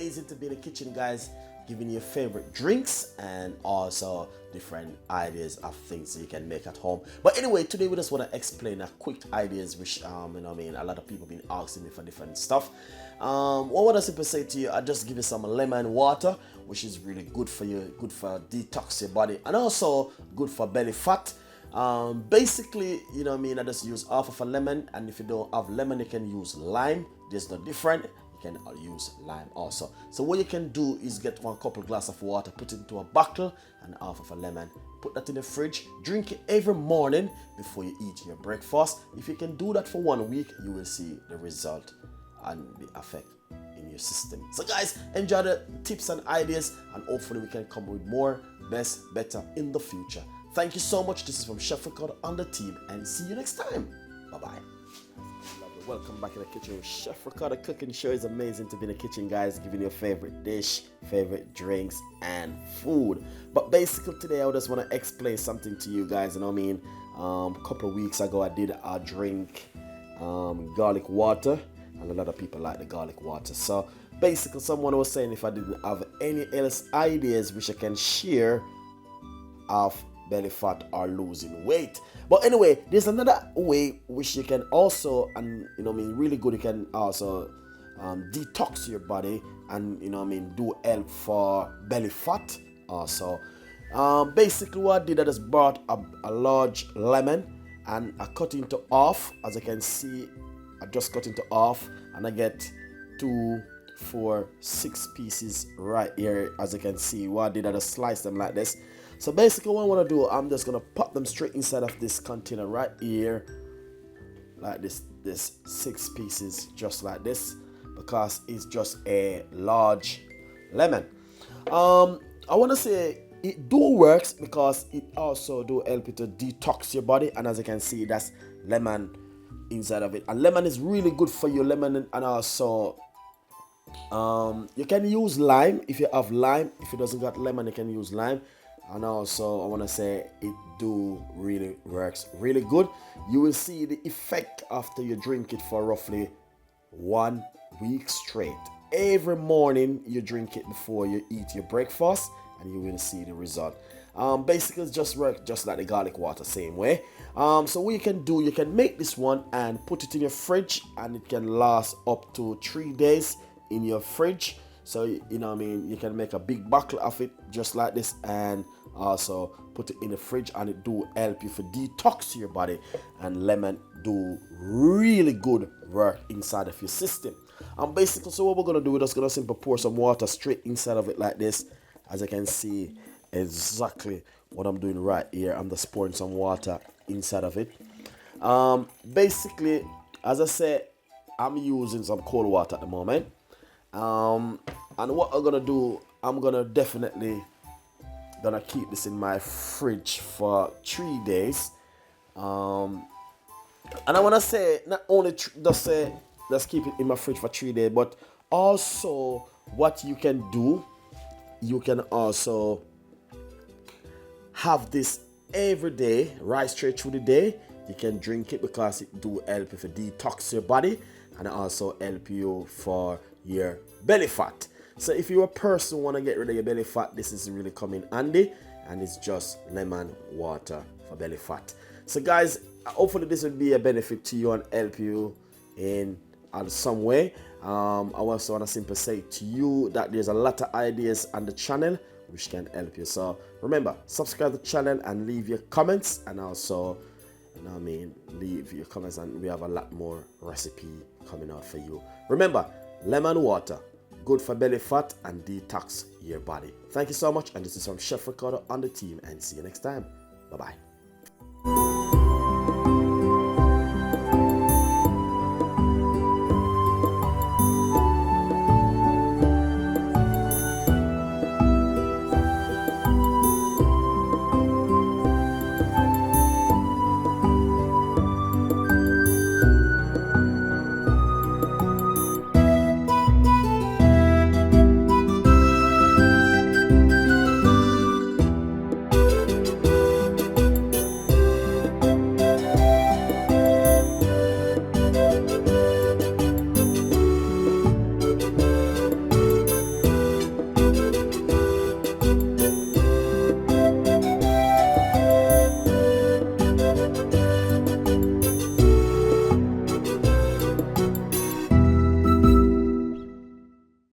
amazing to be in the kitchen, guys, giving you your favorite drinks and also different ideas of things you can make at home. But anyway, today we just want to explain a quick ideas which you know what I mean, a lot of people been asking me for different stuff. What would I simply say to you? I just give you some lemon water, which is really good for you, good for detox your body, and also good for belly fat. Basically, you know what I mean, I just use half of a lemon, and if you don't have lemon, you can use lime. There's no different. You can use lime also. So what you can do is get one couple glass of water, put it into a bottle, and half of a lemon. Put that in the fridge. Drink it every morning before you eat your breakfast. If you can do that for 1 week, you will see the result and the effect in your system. So guys, enjoy the tips and ideas, and hopefully we can come with more, best, better in the future. Thank you so much. This is from Chef Ricardo and the team, and see you next time. Bye-bye. Welcome back in the kitchen with Chef Ricardo Cooking Show. Is amazing to be in the kitchen, guys, giving you your favorite dish, favorite drinks, and food. But basically today I just want to explain something to you guys. You know what I mean? A couple of weeks ago I did a drink garlic water, and a lot of people like the garlic water. So basically someone was saying if I didn't have any else ideas which I can share of belly fat or losing weight. But anyway, there's another way which you can also, and you know what I mean, really good, you can also detox your body, and you know what I mean, do help for belly fat also. Basically what I did, I just bought a large lemon, and I cut into half. As you can see, I just cut into half, and I get 2, 4, 6 pieces right here. As you can see, what I did, I just sliced them like this. So basically what I want to do, I'm just going to pop them straight inside of this container right here, like this 6 pieces, just like this, because it's just a large lemon. I want to say it do works because it also do help you to detox your body, and as you can see, that's lemon inside of it, and lemon is really good for you. Lemon, and also you can use lime if you have lime. If it doesn't got lemon, you can use lime. And also I want to say it do really works really good. You will see the effect after you drink it for roughly 1 week straight. Every morning you drink it before you eat your breakfast, and you will see the result. Basically it just works just like the garlic water, same way. So what you can do, you can make this one and put it in your fridge, and it can last up to 3 days in your fridge. So you know what I mean, you can make a big bottle of it just like this, and also put it in the fridge, and it do help you for detox your body, and lemon do really good work inside of your system. And basically, so what we're gonna do, we're just gonna simply pour some water straight inside of it like this. As you can see, exactly what I'm doing right here. I'm just pouring some water inside of it. Basically, as I said, I'm using some cold water at the moment. And what I'm gonna do, I'm gonna definitely gonna keep this in my fridge for 3 days. And I wanna say, not only just say let's keep it in my fridge for 3 days, but also what you can do, you can also have this every day, right straight through the day. You can drink it because it do help you to detox your body, and also help you for your belly fat. So if you're a person who want to get rid of your belly fat, this is really coming handy, and it's just lemon water for belly fat. So guys, hopefully this will be a benefit to you and help you in some way. I also want to simply say to you that there's a lot of ideas on the channel which can help you. So remember, subscribe to the channel and leave your comments, and also, you know what I mean, leave your comments, and we have a lot more recipe coming out for you. Remember, lemon water, good for belly fat and detox your body. Thank you so much, and this is from Chef Ricardo and the team, and see you next time. Bye bye.